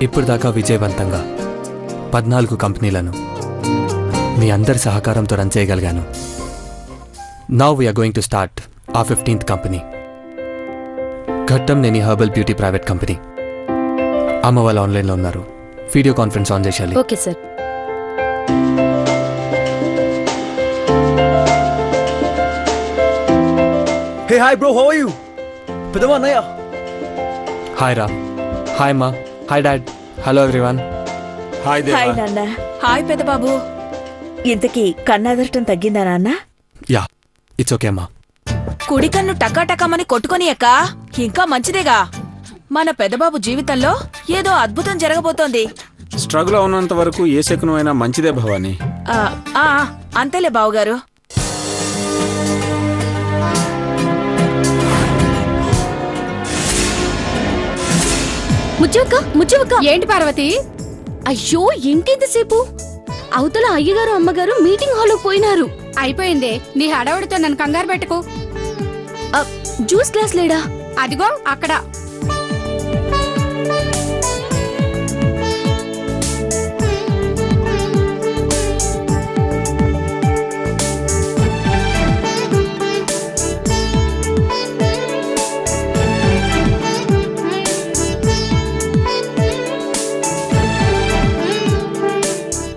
ఇప్పుడు దాకా విజయవంతంగా 14 కంపెనీలను మీ అందరి సహకారంతో రన్ చేయగలిగాను. Now we're going to start a 15th company, ఘట్టం నేని హెర్బల్ బ్యూటీ ప్రైవేట్ కంపెనీ. అమ్మ వాళ్ళు ఆన్లైన్లో ఉన్నారు, వీడియో కాన్ఫరెన్స్ ఆన్ చేయాలి. Okay sir. Hey, hi bro, how are you? పెదవా అన్నయ్య. హాయ్ రా, హాయ్ మా, hi dad, hello everyone. Hi hi దేవా. నాన్న. హాయ్ పెద్ద బాబు. ఇంతకీ కన్నాదృష్టం తగ్గిందా నాన్న? యా, ఇట్స్ ఓకే అమ్మా. కుడి కన్ను టకాటకమని కొట్టుకొని అక్క, ఇంకా మంచిదేగా. మన పెద్దబాబు జీవితంలో ఏదో అద్భుతం జరగబోతోంది. స్ట్రగుల్ ఉన్నంత వరకు ఏ శకునమైనా మంచిదే భవాని. ఆ, ఆ, అంతేలే బావుగారు. ముచ్చవక్క ఏంటి పార్వతి? అయ్యో ఏంటింతసేపు? అవతల అయ్యగారు అమ్మగారు మీటింగ్ హాల్ పోయినారు. అయిపోయిందే, నీ హడావుడితో నన్ను కంగారు పెట్టుకో. జ్యూస్ గ్లాస్ లేడా? అదిగో అక్కడ.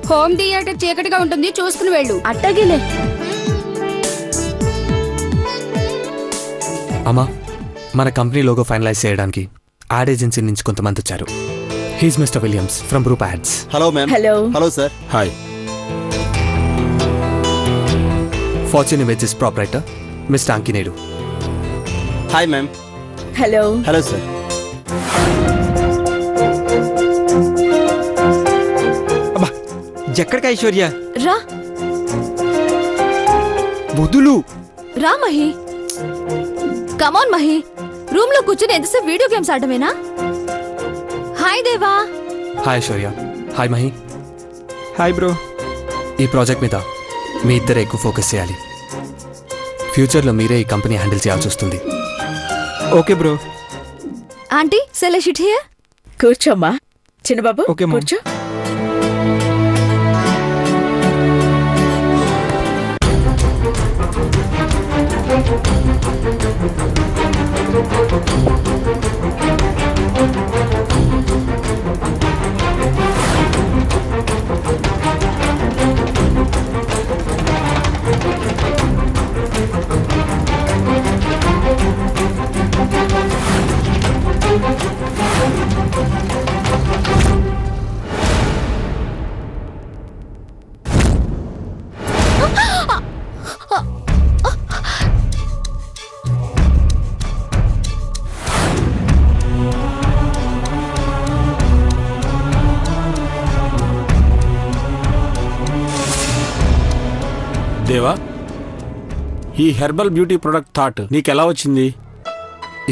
హోమ్ థియేటర్ చీకటిగా ఉంటుంది, చూసుకుని వెళ్ళు. అట్టగేలే. అమ్మా, మన కంపెనీ లోగో ఫైనలైజ్ చేయడానికి యాడ్ ఏజెన్సీ నుంచి కొంతమంది వచ్చారు. He's Mister Williams from Group Ads. Hello ma'am. Hello. Hello sir. Hi. Fortune Veggies proprietor Mister Ankineedu. Hi ma'am. Hello. Hello sir. ఎక్కడికి ఐశ్వర్య? రా బుద్ధులు. రా మహి, కమాన్ మహి. రూమ్ లో కూర్చుని ఎంతసేపు వీడియో గేమ్స్ ఆడమేనా? హాయ్ దేవా. Hi Aishwarya. Hi Mahi. Hi bro. ఈ ప్రాజెక్ట్ మీద మీ ఇద్దరు ఎక్కువ ఫోకస్ చేయాలి. ఫ్యూచర్లో మీరే ఈ కంపెనీ హ్యాండిల్ చేయాల్సి వస్తుంది. Okay bro. ఆంటీ సెలెషిట్ హియర్. కూర్చోమ్మా. చిన్నబాబు ఓకే, అమ్మా. కూర్చో. దేవా, ఈ హెర్బల్ బ్యూటీ ప్రొడక్ట్ థాట్ నీకెలా వచ్చింది?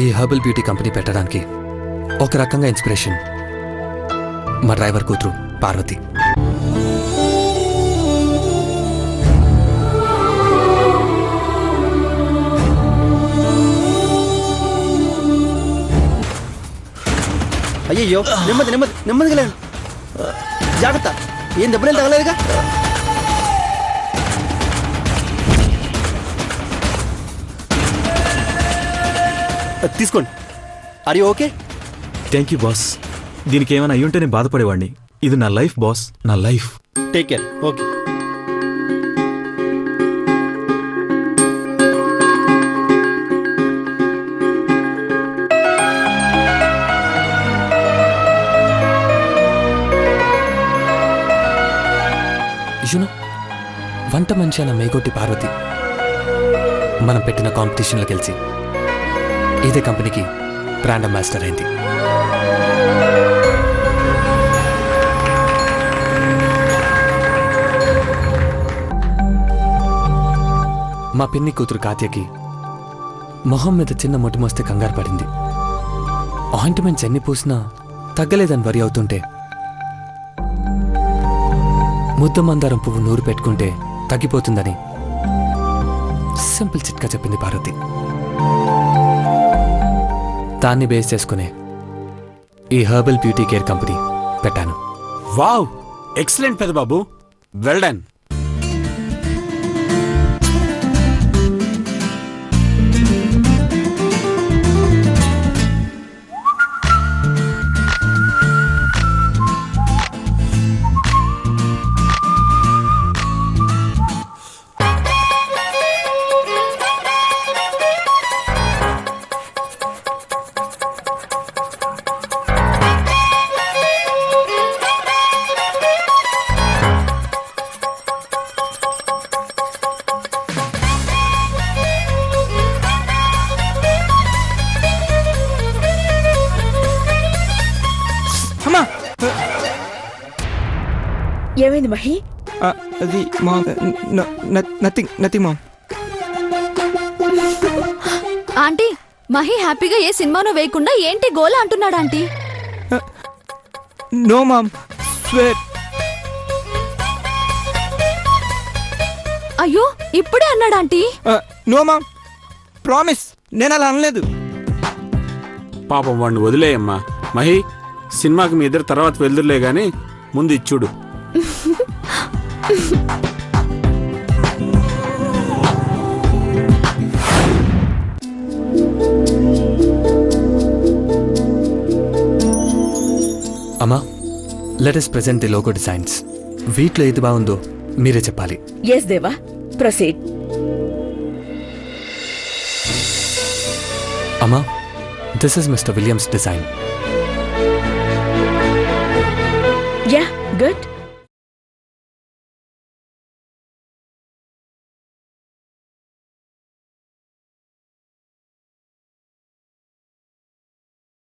ఈ హెర్బల్ బ్యూటీ కంపెనీ పెట్టడానికి ఒక రకంగా ఇన్స్పిరేషన్ మా డ్రైవర్ కూతురు పార్వతి. అయ్యయ్యో, నెమ్మది నెమ్మది నెమ్మదిగా లేండి. జాగ్రత్త, ఏం దెబ్బలేం తగలేదుగా? తీసుకోండి. Are you okay? Thank you boss. దీనికి ఏమైనా అయ్యుంటే నేను బాధపడేవాడిని. ఇది నా లైఫ్ బాస్, నా life. Take care. Okay. You know, వంట మనిషి అన్న మేగొట్టి పార్వతి మనం పెట్టిన కాంపిటీషన్లో గెలిచి ఇదే కంపెనీకి బ్రాండ్ అంబాసిడర్ అయింది. మా పిన్ని కూతురు కాత్యకి మొహం మీద చిన్న మొటిమొస్తే కంగారు పడింది. ఆయింట్మెంట్స్ ఎన్ని పూసినా తగ్గలేదని వరి అవుతుంటే ముద్ద మందారం పువ్వు నూరు పెట్టుకుంటే తగ్గిపోతుందని సింపుల్ చిట్కా చెప్పింది పార్వతి. దాన్ని బేస్ చేసుకునే ఈ హెర్బల్ బ్యూటీ కేర్ కంపెనీ పెట్టాను. Wow, excellent Pedababu, well done. అమ్మా ఏమైంది మహి? అది మా నథింగ్ మామ్. ఆంటీ మహి హ్యాపీగా ఏ సినిమానో వేయకుండా ఏంటి గోల అంటున్నాడు ఆంటీ. No ma'am, square. అయ్యో ఇప్పుడే అన్నాడు ఆంటీ. నో మామ్, ప్రామిస్, నేను అలా అనలేదు. పాపం వాడిని వదిలేయమ్మా. మహి, సినిమాకి మీ ఇద్దరు తర్వాత వెళ్దురులే గాని ముందు ఇచ్చుడు. అమ్మా, let us present the logo designs. వీటిలో ఏది బాగుందో మీరే చెప్పాలి. ఎస్ దేవా, ప్రొసీడ్. అమ్మా, this is mister Williams design. Yeah, good.